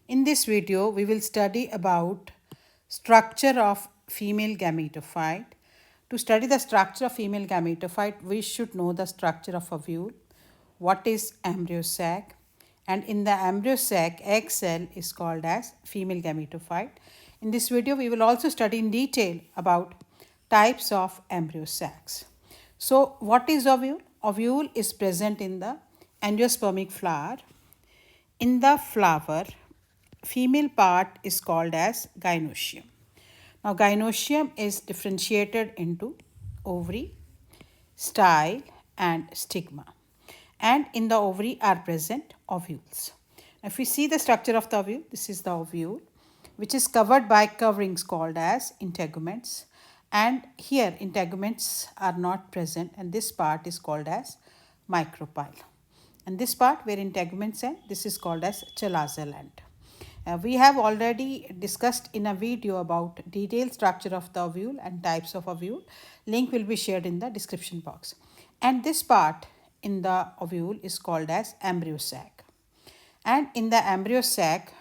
In this video, we will study about structure of female gametophyte. To study the structure of female gametophyte, we should know the structure of ovule, what is embryo sac, and in the embryo sac, egg cell is called as female gametophyte. In this video, we will also study in detail about types of embryo sacs. So, what is ovule? Ovule is present in the angiospermic flower. In the flower, female part is called as gynoecium. Now, gynoecium is differentiated into ovary, style, and stigma. And in the ovary are present ovules. If we see the structure of the ovule, this is the ovule, which is covered by coverings called as integuments. And here integuments are not present, and this part is called as micropyle. And this part where integuments end, this is called as chalazal end. We have already discussed in a video about detailed structure of the ovule and types of ovule. Link will be shared in the description box. And this part in the ovule is called as embryo sac. And in the embryo sac,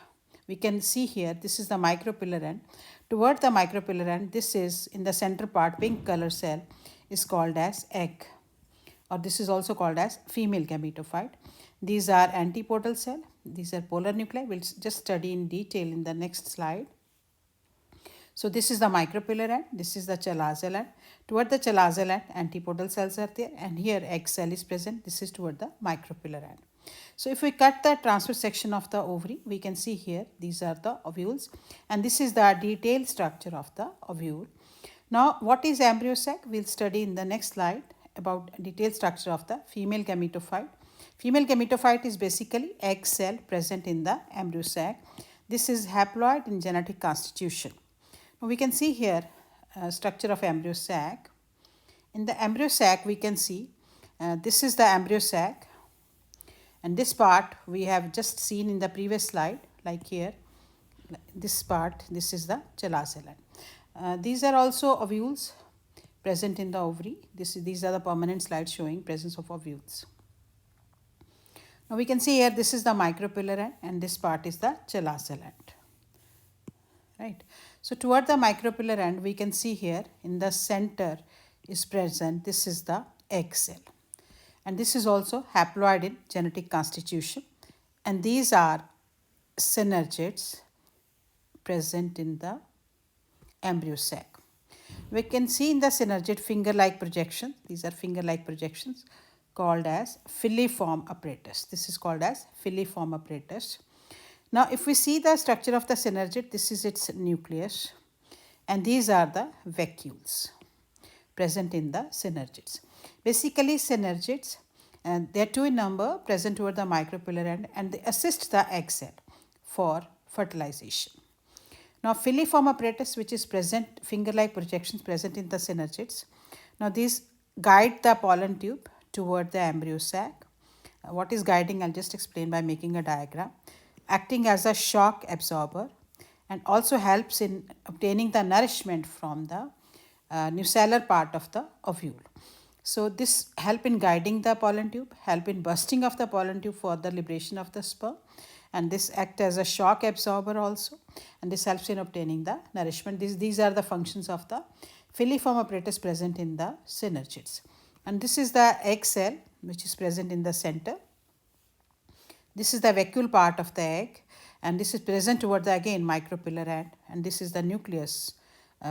we can see here, this is the micropillar end. Toward the micropillar end, this is in the center part, pink color cell is called as egg, or this is also called as female gametophyte. These are antipodal cell. These are polar nuclei. We'll just study in detail in the next slide. So this is the micropillar end. This is the chalazal end. Toward the chalazal end, antipodal cells are there, and here egg cell is present. This is toward the micropillar end. So if we cut the transverse section of the ovary, we can see here these are the ovules, and this is the detailed structure of the ovule. Now, what is embryo sac? We'll study in the next slide about detailed structure of the female gametophyte. Female gametophyte is basically egg cell present in the embryo sac. This is haploid in genetic constitution. Now we can see here structure of embryo sac. In the embryo sac, we can see this is the embryo sac, and this part we have just seen in the previous slide, like here. This part, this is the chalazal end. These are also ovules present in the ovary. These are the permanent slides showing presence of ovules. Now we can see here this is the micropillar end, and this part is the chalazal end. Right. So toward the micropillar end, we can see here in the center is present. This is the egg cell, and this is also haploid in genetic constitution. And these are synergids present in the embryo sac. We can see in the synergid finger-like projection. These are finger-like projections called as filiform apparatus. This is called as filiform apparatus. Now, if we see the structure of the synergid, this is its nucleus, and these are the vacuoles present in the synergids. Basically, synergids, and they are two in number, present toward the micropillar end, and they assist the egg cell for fertilization. Now, filiform apparatus, which is present, finger-like projections present in the synergids. Now, these guide the pollen tube toward the embryo sac. What is guiding? I'll just explain by making a diagram. Acting as a shock absorber, and also helps in obtaining the nourishment from the nucellar part of the ovule. So this help in guiding the pollen tube, help in bursting of the pollen tube for the liberation of the sperm, and this act as a shock absorber also, and this helps in obtaining the nourishment. These are the functions of the filiform apparatus present in the synergids. And this is the egg cell, which is present in the center. This is the vacuole part of the egg, and this is present toward the again micropillar end, and this is the nucleus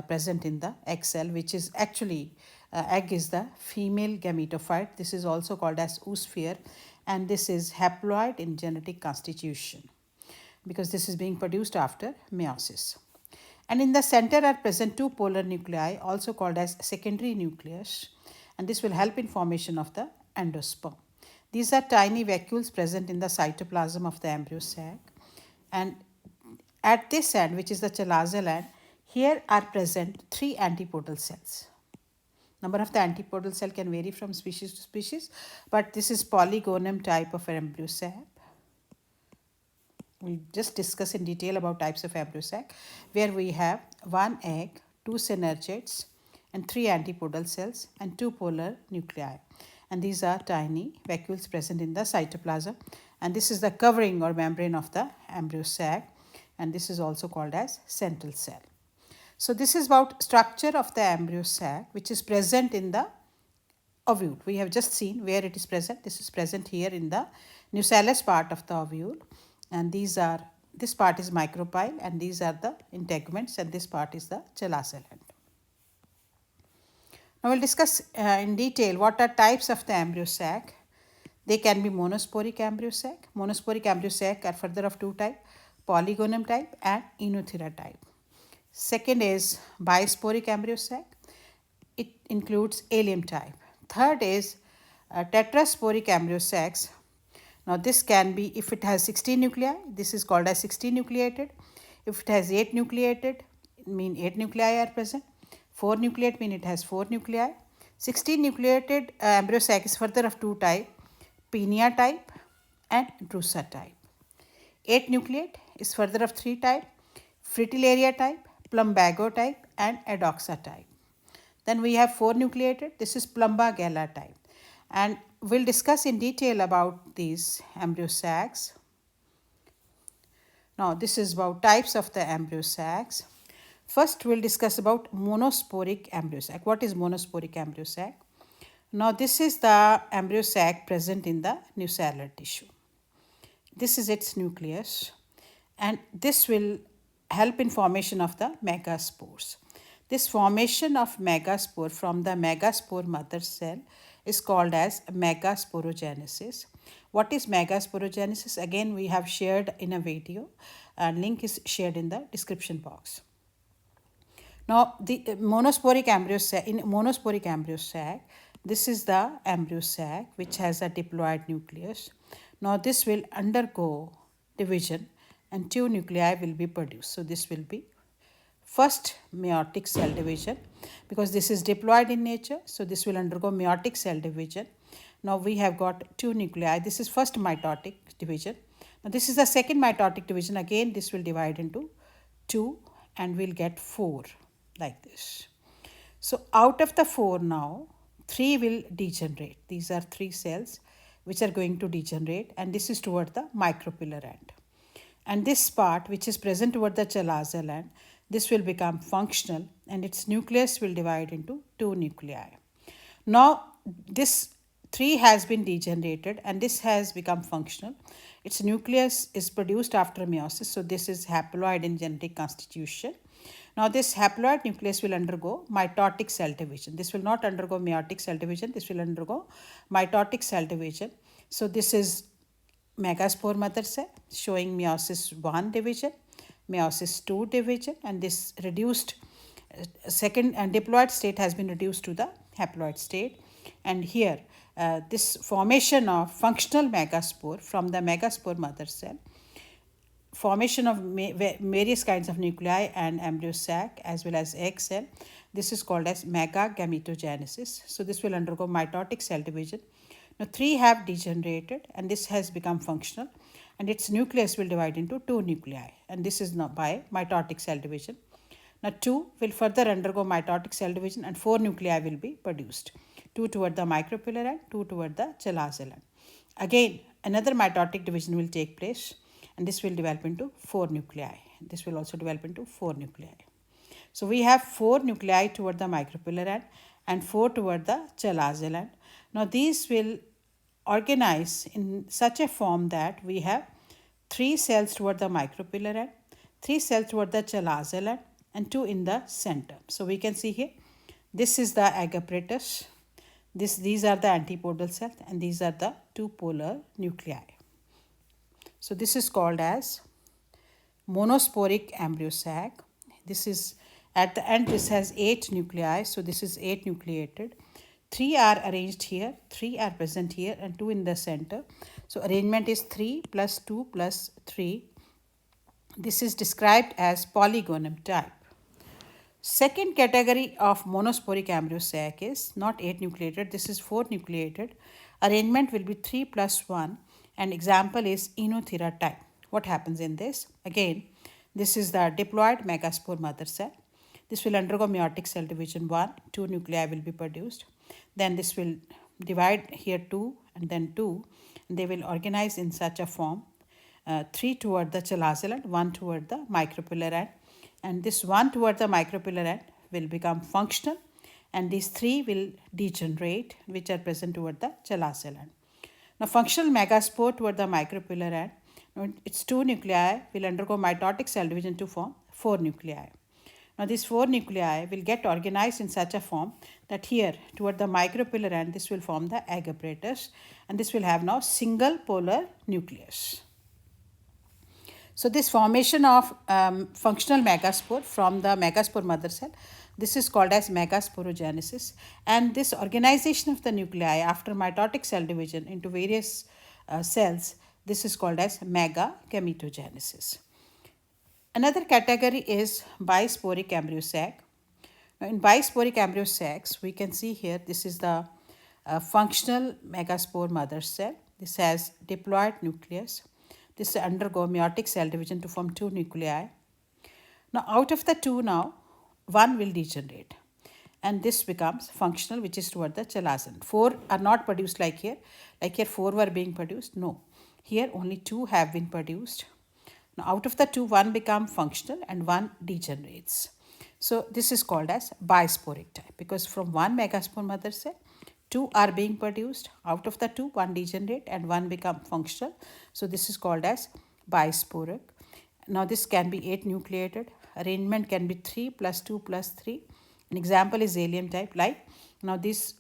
present in the egg cell, which is actually egg is the female gametophyte. This is also called as oosphere, and this is haploid in genetic constitution because this is being produced after meiosis. And in the center are present two polar nuclei, also called as secondary nucleus, and this will help in formation of the endosperm. These are tiny vacuoles present in the cytoplasm of the embryo sac, and at this end, which is the chalazal end, here are present 3 antipodal cells. Number of the antipodal cell can vary from species to species, but this is polygonum type of embryo sac. We'll just discuss in detail about types of embryo sac, where we have 1 egg, 2 synergids, and 3 antipodal cells, and 2 polar nuclei. And these are tiny vacuoles present in the cytoplasm, and this is the covering or membrane of the embryo sac. and this is also called as central cell. So this is about structure of the embryo sac, which is present in the ovule. We have just seen where it is present. This is present here in the nucellus part of the ovule, and this part is micropyle, and these are the integuments, and this part is the chalaza end. Now we'll discuss in detail what are types of the embryo sac. They can be monosporic embryo sac. Monosporic embryo sac are further of two types, polygonum type and enothera type. Second is bisporic embryo sac. It includes allium type. Third is tetrasporic embryo sacs. Now this can be, if it has 16 nuclei, this is called as 16 nucleated. If it has 8 nucleated, it means 8 nuclei are present. 4 nucleate means it has 4 nuclei. 16 nucleated embryo sac is further of two types, pinia type and drusa type. 8 nucleate is further of three types, fritillaria type, plumbago type and adoxa type. Then we have 4 nucleated, this is plumbagella type. And we'll discuss in detail about these embryo sacs. Now this is about types of the embryo sacs. First we'll discuss about monosporic embryo sac. What is monosporic embryo sac? Now this is the embryo sac present in the nucellar tissue. This is its nucleus, and this will help in formation of the megaspores. This formation of megaspore from the megaspore mother cell is called as megasporogenesis. What is megasporogenesis? Again, we have shared in a video, and link is shared in the description box. Now, the monosporic embryo sac, in monosporic embryo sac, this is the embryo sac which has a diploid nucleus. Now, this will undergo division and two nuclei will be produced. So, this will be first meiotic cell division, because this is diploid in nature. So, this will undergo meiotic cell division. Now, we have got two nuclei. This is first mitotic division. Now, this is the second mitotic division. Again, this will divide into two and we'll get 4 like this. So, out of the 4 now, 3 will degenerate. These are 3 cells which are going to degenerate, and this is toward the micropillar end. And this part which is present toward the chalaza end, this will become functional and its nucleus will divide into 2 nuclei. Now this 3 has been degenerated and this has become functional. Its nucleus is produced after meiosis. So this is haploid in genetic constitution. Now this haploid nucleus will undergo mitotic cell division. This will not undergo meiotic cell division. This will undergo mitotic cell division. So this is megaspore mother cell showing meiosis 1 division, meiosis 2 division, and this reduced second and diploid state has been reduced to the haploid state. And here this formation of functional megaspore from the megaspore mother cell, formation of various kinds of nuclei and embryo sac as well as egg cell, this is called as megagametogenesis. So this will undergo mitotic cell division. Now 3 have degenerated and this has become functional, and its nucleus will divide into 2 nuclei, and this is now by mitotic cell division. Now 2 will further undergo mitotic cell division and 4 nuclei will be produced, 2 toward the micropillar end, 2 toward the chalaza end. Again, another mitotic division will take place and this will develop into 4 nuclei. This will also develop into 4 nuclei. So we have 4 nuclei toward the micropillar end and 4 toward the chalaza end. Now these will organize in such a form that we have 3 cells toward the micropillar end, 3 cells toward the chalaza end, and 2 in the center. So we can see here, this is the egg apparatus, these are the antipodal cells, and these are the 2 polar nuclei. So this is called as monosporic embryo sac. This is at the end, this has 8 nuclei, so this is 8 nucleated. 3 are arranged here, 3 are present here, and 2 in the center. So arrangement is 3 plus 2 plus 3. This is described as polygonum type. Second category of monosporic embryo sac is not 8 nucleated, this is 4 nucleated. Arrangement will be 3 plus 1, and example is enothera type. What happens in this? Again, this is the diploid megaspore mother cell. This will undergo meiotic cell division 1, 2 nuclei will be produced. Then this will divide here 2 and then 2, and they will organize in such a form 3 toward the chalazal end, 1 toward the micropillar end. And this 1 toward the micropillar end will become functional, and these 3 will degenerate, which are present toward the chalazal end. Now, functional megaspore toward the micropillar end, its 2 nuclei will undergo mitotic cell division to form 4 nuclei. Now, these 4 nuclei will get organized in such a form that here toward the micropillar end, this will form the egg apparatus, and this will have now single polar nucleus. So, this formation of functional megaspore from the megaspore mother cell, this is called as megasporogenesis, and this organization of the nuclei after mitotic cell division into various cells, this is called as megagametogenesis. Another category is bisporic embryo sac. Now, in bisporic embryo sacs, we can see here this is the functional megaspore mother cell. This has diploid nucleus. This undergo meiotic cell division to form 2 nuclei. Now, out of the 2 now, 1 will degenerate, and this becomes functional, which is toward the chalazal. 4 are not produced like here. Like here 4 were being produced. No, here only 2 have been produced. Now, out of the 2, 1 become functional and 1 degenerates. So, this is called as bisporic type, because from 1 megaspore mother cell, 2 are being produced. Out of the 2, 1 degenerate and 1 become functional. So, this is called as bisporic. Now, this can be 8 nucleated. Arrangement can be 3 plus 2 plus 3. An example is alien type, like now this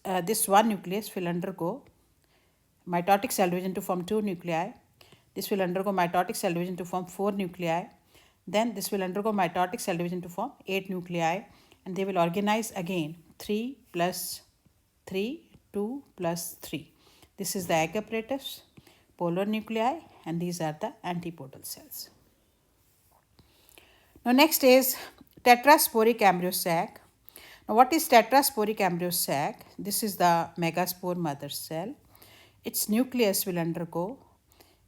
one nucleus will undergo mitotic cell division to form 2 nuclei. This will undergo mitotic cell division to form 4 nuclei. Then this will undergo mitotic cell division to form 8 nuclei, and they will organize again 3 plus 3, 2 plus 3. This is the egg apparatus, polar nuclei, and these are the antipodal cells. Now, next is tetrasporic embryo sac. Now, what is tetrasporic embryo sac? This is the megaspore mother cell. Its nucleus will undergo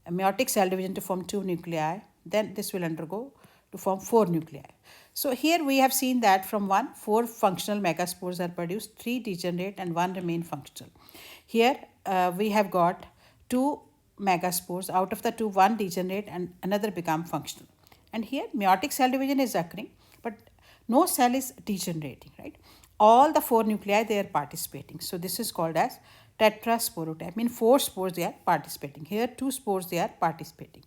a meiotic cell division to form 2 nuclei. Then this will undergo to form 4 nuclei. So, here we have seen that from 1, 4 functional megaspores are produced, 3 degenerate and 1 remain functional. Here we have got 2 megaspores. Out of the 2, 1 degenerate and another become functional. And here meiotic cell division is occurring, but no cell is degenerating, right? All the 4 nuclei, they are participating. So, this is called as tetrasporotype. I mean 4 spores they are participating. Here 2 spores they are participating.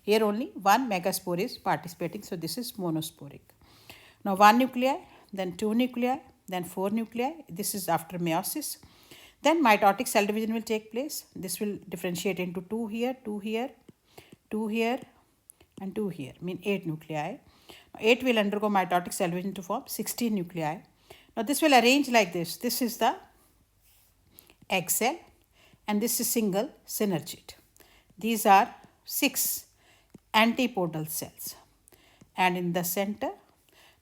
Here only 1 megaspore is participating. So, this is monosporic. Now, 1 nuclei, then 2 nuclei, then 4 nuclei. This is after meiosis. Then mitotic cell division will take place. This will differentiate into 2 here, 2 here, 2 here, and 2 here, mean 8 nuclei. Now, 8 will undergo mitotic cell division to form 16 nuclei. Now, this will arrange like this. This is the egg cell, and this is single synergid. These are 6 antipodal cells, and in the center,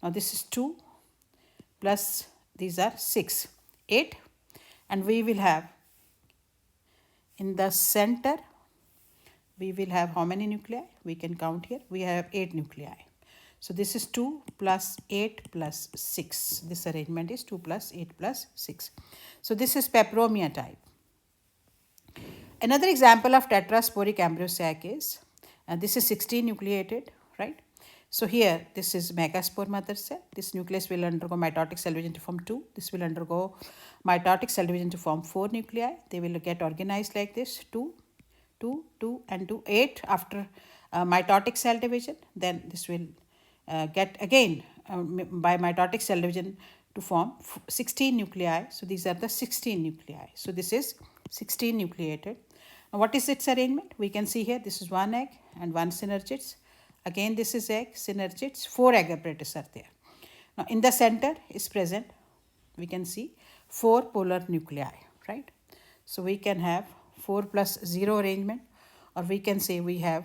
now this is 2 plus these are 6, 8, and we will have in the center, we will have how many nuclei? We can count here. We have 8 nuclei. So, this is 2 plus 8 plus 6. This arrangement is 2 plus 8 plus 6. So, this is peperomia type. Another example of tetrasporic embryo sac is, this is 16 nucleated, right? So, here this is megaspore mother cell. This nucleus will undergo mitotic cell division to form 2. This will undergo mitotic cell division to form 4 nuclei. They will get organized like this, 2, 2, 2 and 2, 8 after mitotic cell division. Then this will get again by mitotic cell division to form 16 nuclei. So, these are the 16 nuclei. So, this is 16 nucleated. Now, what is its arrangement? We can see here this is 1 egg and 1 synergids. Again this is egg, synergids, 4 egg apparatus are there. Now, in the center is present, we can see 4 polar nuclei, right? So, we can have 4 plus 0 arrangement, or we can say we have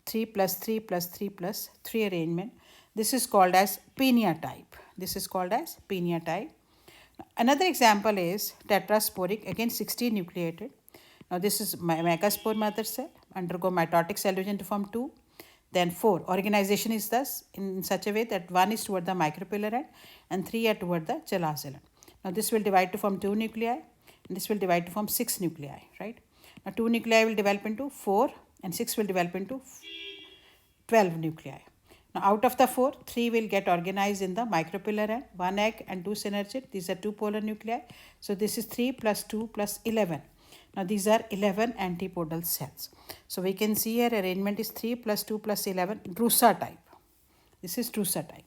3 plus 3 plus 3 plus 3 arrangement. This is called as pinia type. This is called as pinia type. Another example is tetrasporic, again 16 nucleated. Now, this is megaspore mother cell, undergo mitotic cell division to form 2. Then 4. Organization is thus in such a way that 1 is toward the micropillar end and 3 are toward the chalazal end. Now, this will divide to form 2 nuclei, and this will divide to form 6 nuclei, right? Now, 2 nuclei will develop into 4 and 6 will develop into 12 nuclei. Now out of the 4, 3 will get organized in the micropillar end, 1 egg and 2 synergids. These are 2 polar nuclei. So this is 3 plus 2 plus 11. Now these are 11 antipodal cells. So we can see here arrangement is 3 plus 2 plus 11, Drusa type. This is Drusa type.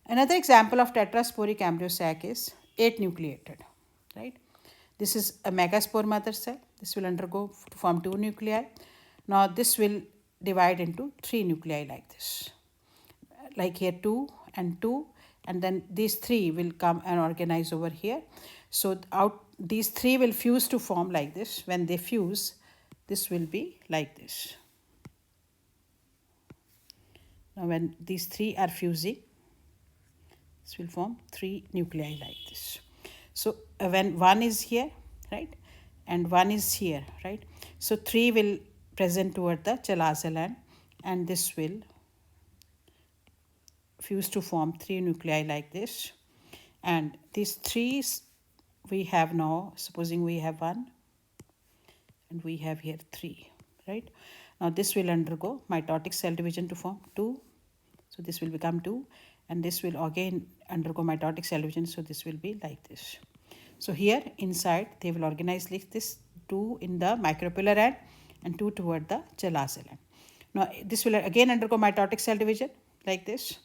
Another example of tetrasporic embryo sac is 8 nucleated, right? This is a megaspore mother cell. This will undergo to form 2 nuclei. Now this will divide into 3 nuclei like this. Like here 2 and 2, and then these 3 will come and organize over here. So these 3 will fuse to form like this. When they fuse, this will be like this. Now when these 3 are fusing, this will form 3 nuclei like this. So when 1 is here, right, and 1 is here, right, so 3 will present toward the chalazal end, and this will fuse to form 3 nuclei like this. And these 3 we have now, supposing we have 1 and we have here 3, right? Now this will undergo mitotic cell division to form 2. So this will become 2, and this will again undergo mitotic cell division. So this will be like this. So here inside they will organize like this, 2 in the micropillar end and 2 toward the chalazal end. Now this will again undergo mitotic cell division like this.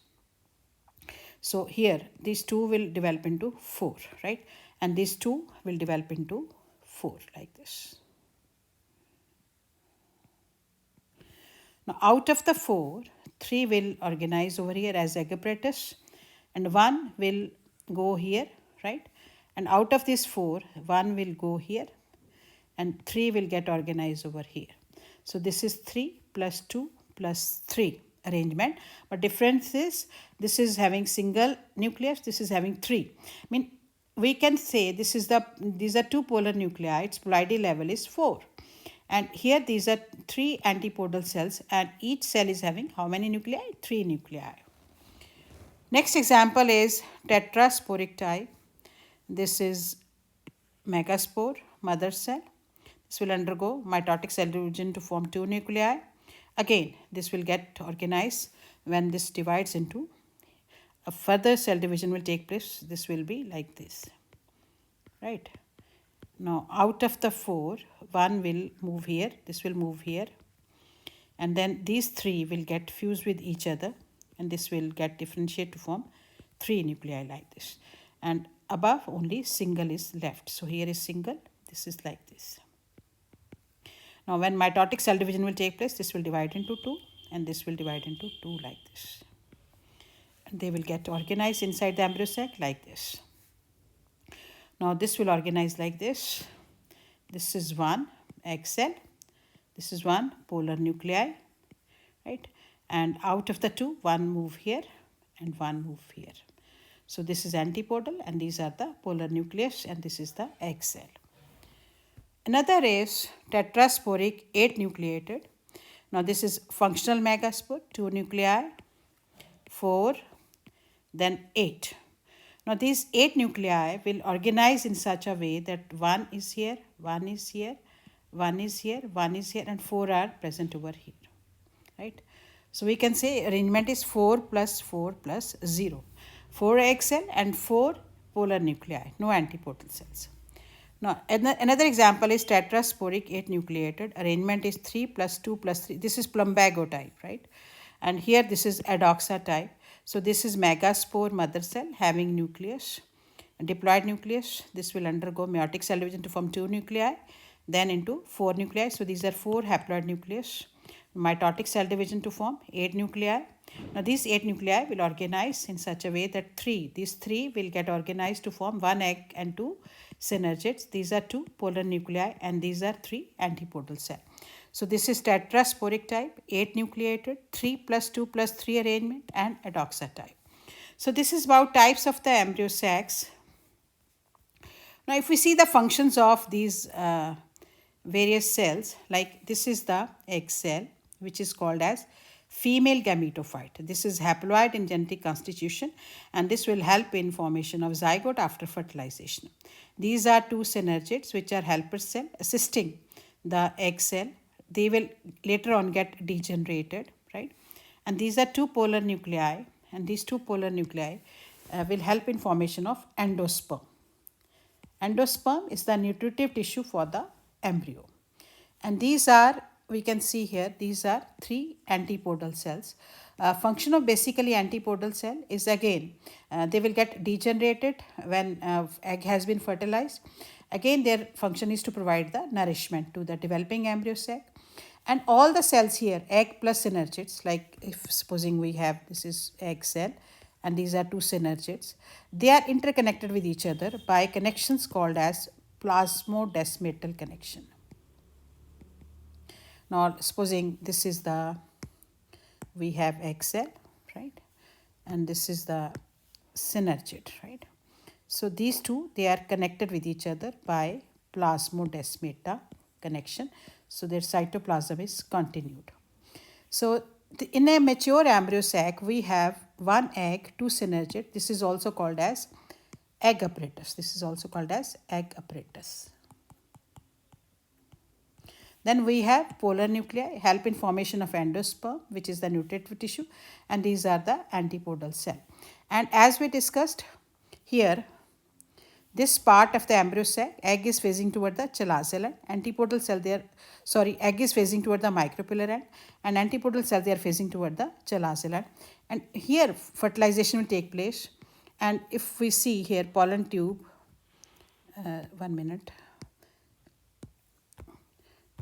So here these 2 will develop into 4, right? And these 2 will develop into 4 like this. Now out of the 4, 3 will organize over here as apparatus, and 1 will go here, right? And out of this 4, 1 will go here, and 3 will get organized over here. So this is 3 plus 2 plus 3 arrangement. But difference is this is having single nucleus, this is having 3. I mean, we can say these are 2 polar nuclei, its polarity level is 4. And here these are 3 antipodal cells, and each cell is having how many nuclei? 3 nuclei. Next example is tetrasporic type. This is megaspore mother cell. This will undergo mitotic cell division to form 2 nuclei. Again, this will get organized when this divides into a further cell division will take place. This will be like this, right? Now out of the 4, 1 will move here, this will move here, and then these 3 will get fused with each other, and this will get differentiate to form 3 nuclei like this. And above only single is left. So here is single, this is like this. Now when mitotic cell division will take place, this will divide into 2, and this will divide into 2 like this. And they will get organized inside the embryo sac like this. Now this will organize like this. This is 1 egg cell. This is 1 polar nuclei, right? And out of the 2, 1 move here and 1 move here. So this is antipodal, and these are the polar nucleus, and this is the egg cell. Another is tetrasporic 8 nucleated. Now this is functional megaspore, 2 nuclei, 4, then 8. Now these 8 nuclei will organize in such a way that 1 is here, 1 is here, 1 is here, 1 is here, and 4 are present over here, right? So we can say arrangement is 4 plus 4 plus 0. 4 egg cell and 4 polar nuclei, no antipodal cells. Now another example is tetrasporic 8 nucleated. Arrangement is 3 plus 2 plus 3. This is plumbago type, right? And here this is adoxa type. So this is megaspore mother cell having nucleus, diploid nucleus. This will undergo meiotic cell division to form 2 nuclei, then into 4 nuclei. So these are 4 haploid nucleus. Mitotic cell division to form 8 nuclei. Now these 8 nuclei will organize in such a way that these 3 will get organized to form 1 egg and 2 synergids. These are 2 polar nuclei, and these are 3 antipodal cells. So this is tetrasporic type, 8 nucleated, 3 plus 2 plus 3 arrangement, and adoxa type. So this is about types of the embryo sacs. Now if we see the functions of these various cells, like this is the egg cell, which is called as female gametophyte. This is haploid in genetic constitution, and this will help in formation of zygote after fertilization. These are 2 synergids, which are helper cell assisting the egg cell they will later on get degenerated, right? And these are two polar nuclei, and these two polar nuclei will help in formation of endosperm. Endosperm is the nutritive tissue for the embryo. And these are, we can see here, these are three antipodal cells. Function of basically antipodal cell is again, they will get degenerated when egg has been fertilized. Again, their function is to provide the nourishment to the developing embryo sac. And all the cells here, egg plus synergids, like if supposing we have, this is egg cell, and these are two synergids, they are interconnected with each other by connections called as plasmodesmatal connection. Now, supposing this is the, we have egg cell, right? And this is the synergid, right? So these two, they are connected with each other by plasmodesmata connection. So their cytoplasm is continued. So in a mature embryo sac, we have one egg, two synergid. This is also called as egg apparatus. This is also called as egg apparatus. Then we have polar nuclei, help in formation of endosperm, which is the nutritive tissue, and these are the antipodal cell. And as we discussed here, this part of the embryo sac, egg is facing toward the chalazal end, antipodal cell there, egg is facing toward the micropillar end, and antipodal cell they are facing toward the chalazal end. And here fertilization will take place. And if we see here pollen tube, 1 minute.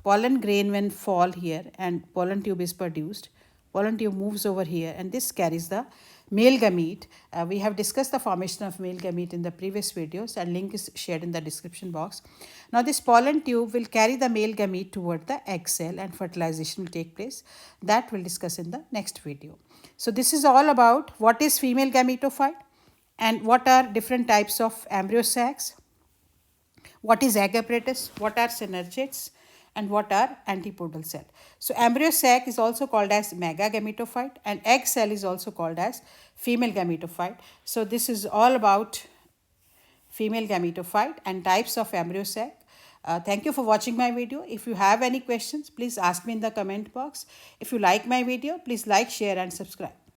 Pollen grain when fall here and pollen tube is produced. Pollen tube moves over here and this carries the male gamete. We have discussed the formation of male gamete in the previous videos and link is shared in the description box. Now this pollen tube will carry the male gamete toward the egg cell and fertilization will take place. That we'll discuss in the next video. So this is all about what is female gametophyte and what are different types of embryo sacs, what is egg apparatus, what are synergids, and what are antipodal cell. So embryo sac is also called as megagametophyte and egg cell is also called as female gametophyte. So this is all about female gametophyte and types of embryo sac. Thank you for watching my video. If you have any questions, please ask me in the comment box. If you like my video, please like, share and subscribe.